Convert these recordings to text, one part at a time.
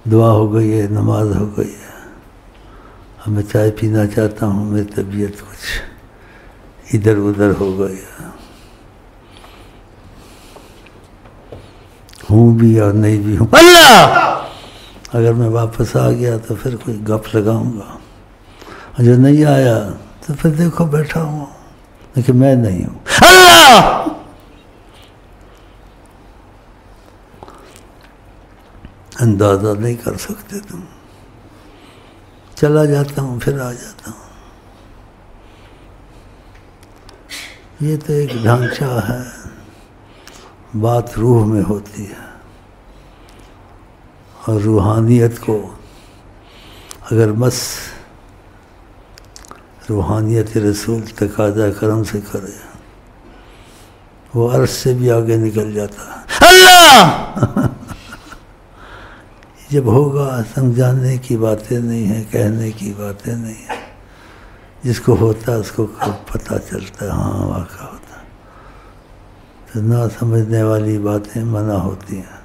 دعا ہو گئی ہے، نماز ہو گئی ہے، اب میں چائے پینا چاہتا ہوں، میری طبیعت کچھ ادھر ادھر ہو گئی ہے، ہوں بھی اور نہیں بھی ہوں۔ اللہ اگر میں واپس آ گیا تو پھر کوئی گپ لگاؤں گا، اور جو نہیں آیا تو پھر دیکھو بیٹھا ہوں، لیکن میں نہیں ہوں۔ اللہ اندازہ نہیں کر سکتے تم، چلا جاتا ہوں پھر آ جاتا ہوں۔ یہ تو ایک ڈھانچہ ہے، بات روح میں ہوتی ہے، اور روحانیت کو اگر بس روحانیت رسول تقاضا کرم سے کرے، وہ عرش سے بھی آگے نکل جاتا ہے۔ اللہ جب ہوگا سمجھانے کی باتیں نہیں ہیں، کہنے کی باتیں نہیں ہیں، جس کو ہوتا ہے اس کو پتہ چلتا ہے، ہاں واقعہ ہوتا ہے۔ تو نہ سمجھنے والی باتیں منع ہوتی ہیں۔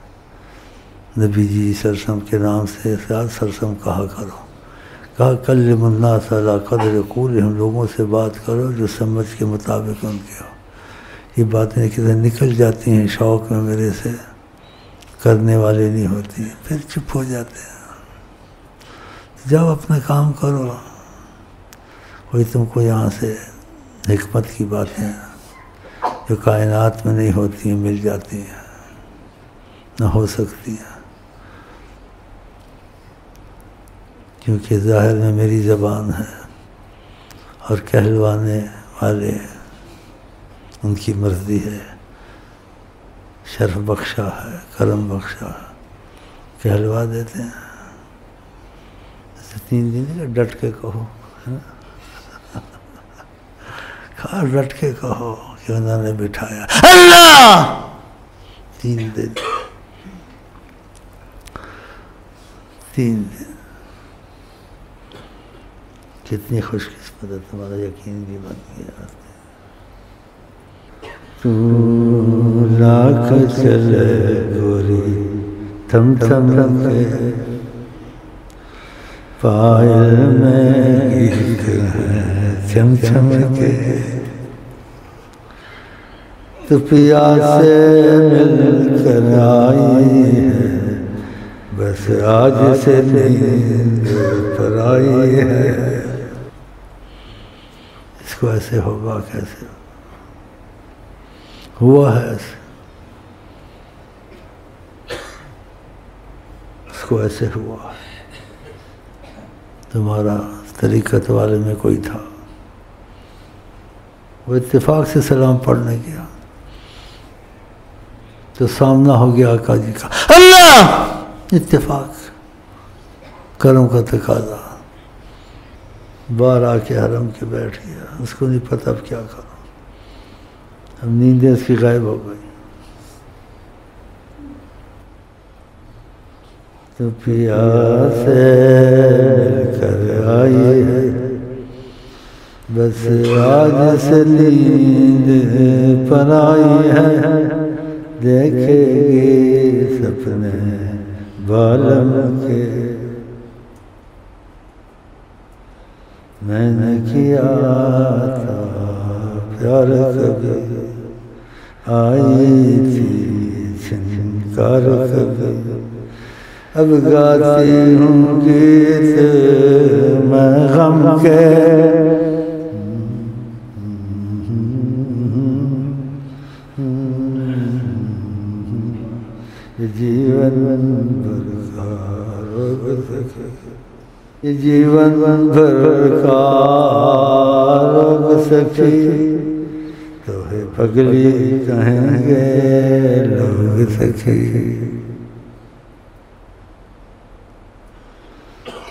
نبی جی سرسم کے نام سے سرسم کہا کرو، کہا کلم الناس علی قدر قولہم، لوگوں سے بات کرو جو سمجھ کے مطابق ان کے ہو۔ یہ باتیں کدھر نکل جاتی ہیں شوق میں میرے سے، کرنے والے نہیں ہوتی، پھر چپ ہو جاتے ہیں۔ جب اپنا کام کرو، کوئی تم کو یہاں سے حکمت کی باتیں جو کائنات میں نہیں ہوتی ہیں مل جاتی ہیں، نہ ہو سکتی ہیں، کیونکہ ظاہر میں میری زبان ہے اور کہلوانے والے ان کی مرضی ہے، شرف بخشا ہے، کرم بخشا ہے، کہلوا دیتے ہیں۔ ایسے 3 دن ڈٹ کے کہو، ڈٹ کے کہو کہ انہوں نے بٹھایا اللہ 3 دن 3 دن۔ کتنی خوش قسمت ہے، تمہارا یقین بھی بن گیا۔ تو لاکھ چلے گوری تھم تھم کے، پائل میں گیت ہے چم چم کے، تو پیا سے مل کر آئی ہے، بس آج سے نیند پر آئی ہے۔ اس کو ایسے ہوگا کیسے ہوا ہے، ایسے اس کو ایسے ہوا ہے۔ تمہارا طریقت والے میں کوئی تھا، وہ اتفاق سے سلام پڑھنے گیا تو سامنا ہو گیا آقا جی کا، اللہ اتفاق کرم کا تقاضا، باہر آ کے حرم کے بیٹھ گیا، اس کو نہیں پتہ اب کیا کروں، اب نیندیں اس کی غائب ہو گئی۔ تو پیا سے مل کر آئی ہے، بس آج سے نیند پر آئی ہے، دیکھے گی سپنے بالم کے، میں نے کیا تھا پیار کبھی، آئی تھی چھنکار کبھی، اب گاتی ہوں گیت میں غم کے، جیون بھر کا روگ سکھی، جیون بھر کا روگ سکھی، تو ہے پگلی کہیں گے لوگ سکھی،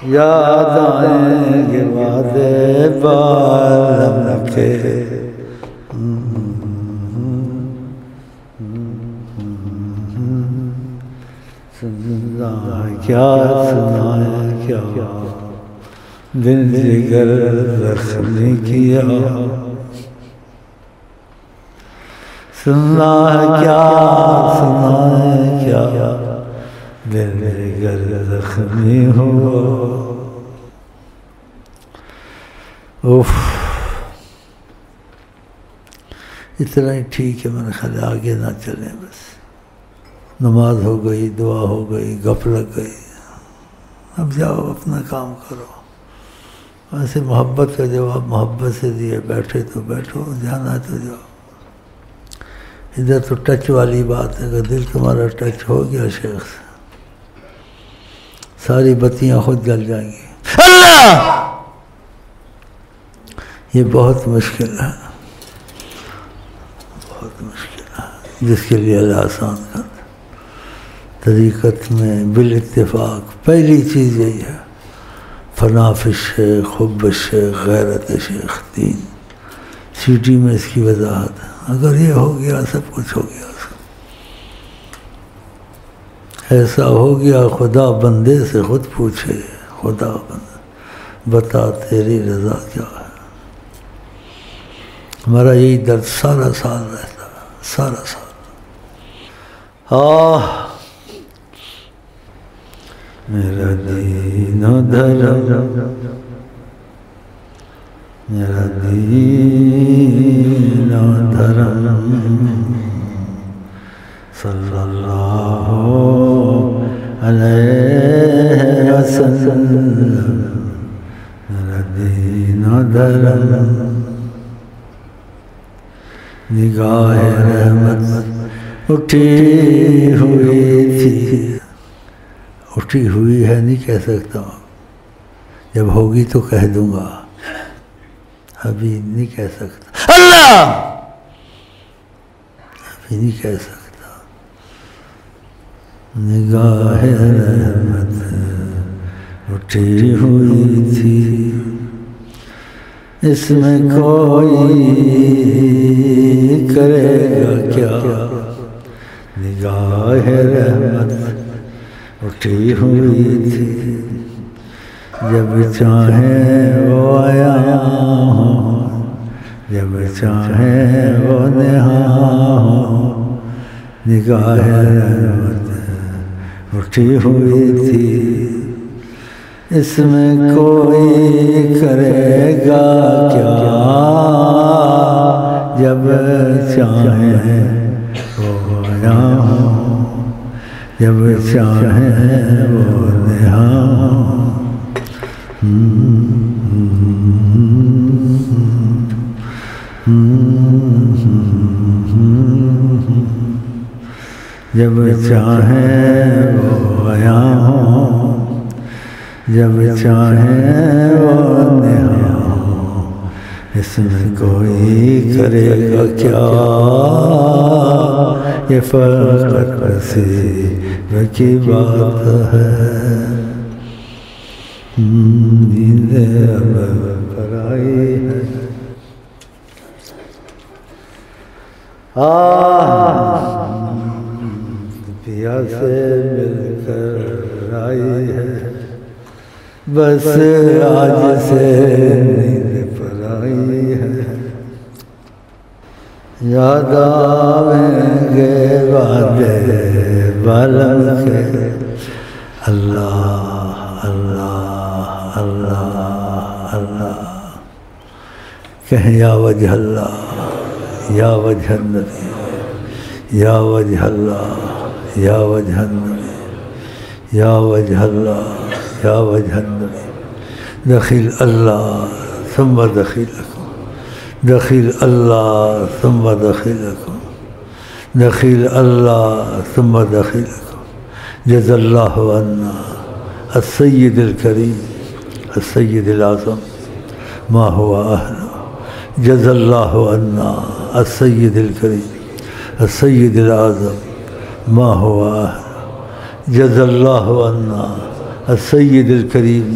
یاد آئیں گے وعدے بالم کے، کیا سنائیں کیا دل جگر زخمی کیا، سننا کیا سنائیں کیا دل گر زخمی ہوا. اتنا ہی ٹھیک ہے. میں نے خیال آگے نہ چلیں. بس نماز ہو گئی، دعا ہو گئی، گپ لگ گئی. اب جاؤ اپنا کام کرو. ویسے محبت کا جواب محبت سے دیے. بیٹھے تو بیٹھو، جانا ہے تو جاؤ. ادھر تو ٹچ والی بات ہے. اگر دل تمہارا ٹچ ہو گیا شیخ سے، ساری بتیاں خود جل جائیں گی. اللہ! یہ بہت مشکل ہے، بہت مشکل ہے. جس کے لیے اللہ آسان کر. طریقت میں بالاتفاق پہلی چیز یہی ہے، فنا فی الشیخ، حب الشیخ، غیرت شیخ. 3 سیٹی میں اس کی وضاحت ہے. اگر یہ ہو گیا سب کچھ ہو گیا. ایسا ہو گیا خدا بندے سے خود پوچھے، خدا بندے بتا تیری رضا کیا ہے. ہمارا یہی درد سارا سال رہتا ہے، سارا سال. میرا دین و دھرم، میرا دین و دھرم، صلی اللہ علیہ وسلم. میرا دین و دھرم. نگاہ رحمت اٹھی ہوئی تھی. اٹھی ہوئی ہے نہیں کہہ سکتا ہوں. جب ہوگی تو کہہ دوں گا، ابھی نہیں کہہ سکتا. اللہ! ابھی نہیں کہہ سکتا. نگاہ رحمت اٹھی ہوئی تھی، اس میں کوئی کرے گا کیا. نگاہ رحمت اٹھی ہوئی تھی، جب چاہیں وہ آیا ہوں، جب چاہیں وہ نہاں ہوں. نگاہ رحمت اٹھی ہوئی تھی، اس میں کوئی کرے گا کیا. جب چاہیں وہ آیا ہوں، جب چاہیں وہ نہاں. جب چاہیں وہ آیا ہوں، جب چاہیں وہ نہاں. اس میں کوئی کرے گا کیا. یہ فقط نصیب کی بات ہے. نیند اب پر آئی ہے. پیا سے مل کر آئی ہے، بس آج سے نیند پر آئی ہے. یاد آئیں گے وعدے بالم کے. اللہ اللہ اللہ اللہ کہیں یا وجہ اللہ، یا وجہ النبی، یا وجہ اللہ، یا وجہ النبی، یا وجہ اللہ، یا وجہ النبی. دخیل اللہ ثم دخیلکم، دخیل اللہ ثم دخیلکم، دخیل اللہ ثم دخیلکم. جزا اللہ عنا السید الکریم السید الاعظم ما هو اہل. جزا اللہ عنا السید الکریم السید الاعظم ما هو اہل. جزا اللہ عنا السید الکریم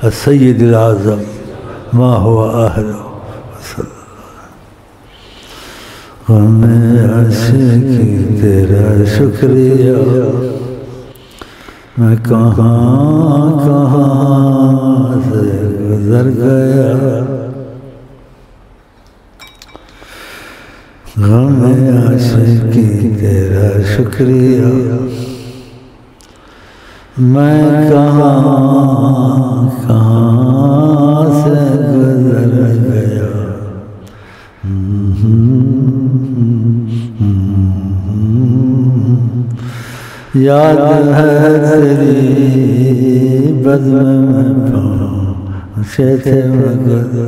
السید الاعظم ما هو اہل. ہمیں عاشقی تیرا شکریہ، میں کہاں کہاں سے گزر گیا. ہمیں عاشقی تیرا شکریہ، میں کہاں سے گزر گیا، یاد ہے تیری بزم میں پہنچے تھے مگر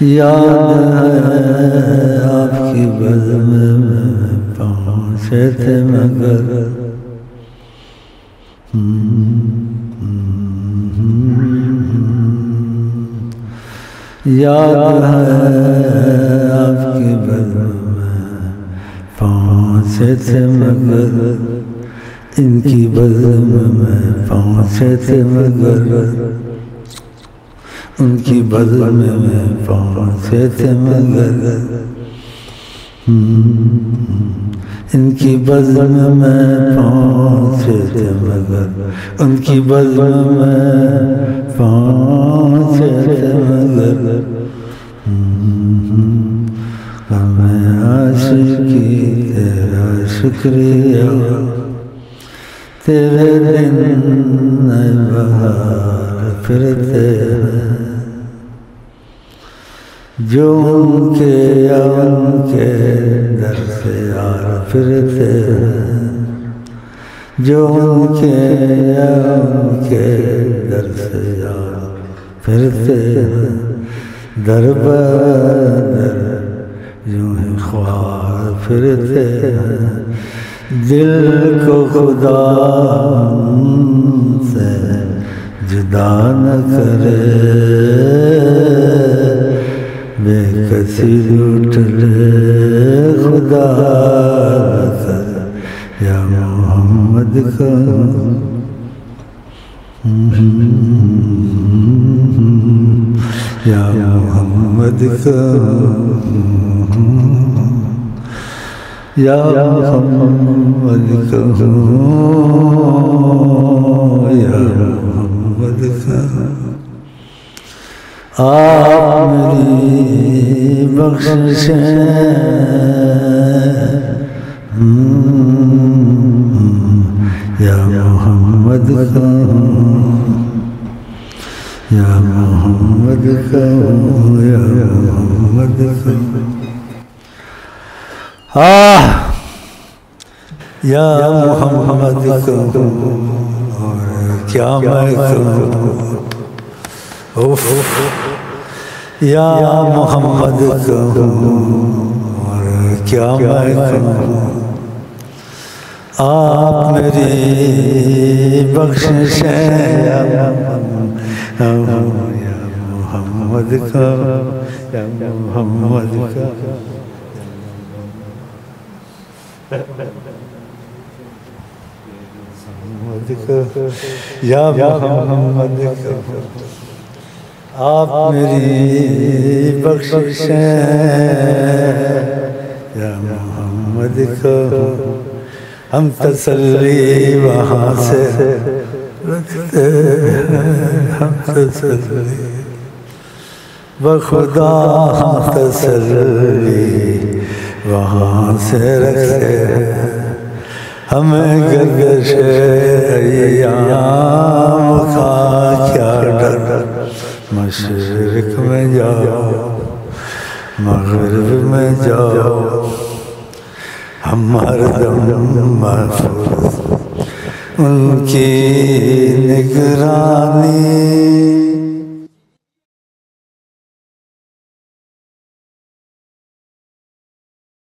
یاد ہے آپ کی بزم میں پہنچے تھے مگر یاد ہے آپ کی بزم میں پہنچے تھے مگر ان کی بزم میں پہنچے تھے مگر ان کی بزم میں پہنچے تھے مگر ان کی بزم میں پہنچے تھے مگر ان کی بزم میں پہنچے تھے مگر ہمیں عاشقی تیرا شکریہ تیرے دن نئے بہار پھرتے ہیں جو ان کے در سے یار پھرتے ہیں جو ان کے در سے یار پھرتے ہیں در بدر یوں ہی خوار پھرتے ہیں دل کو خدا سے جدا نہ کرے بے کسی لوٹ لے خدا کر یا محمد کا یا محمد کا یا محمد کا یا محمد کا آپ میری بخشیں یا محمد کا یا محمد کا یا محمد کا یا محمد کا اور کیا میں کہوں یا محمد کہوں اور کیا میں کہوں آپ میری بخشیں یا محمد کا یا محمد کا یا محمد کا آپ میری بخشیں یا محمد کا ہم تسلی وہاں سے رکھتے ہم تسلی بخدا ہم تسلی وہاں سے رکھتے ہمیں گردش ایام کا کیا ڈر مشرق میں جاؤ مغرب میں جاؤ ہم ہر دم محفوظ ان کی نگرانی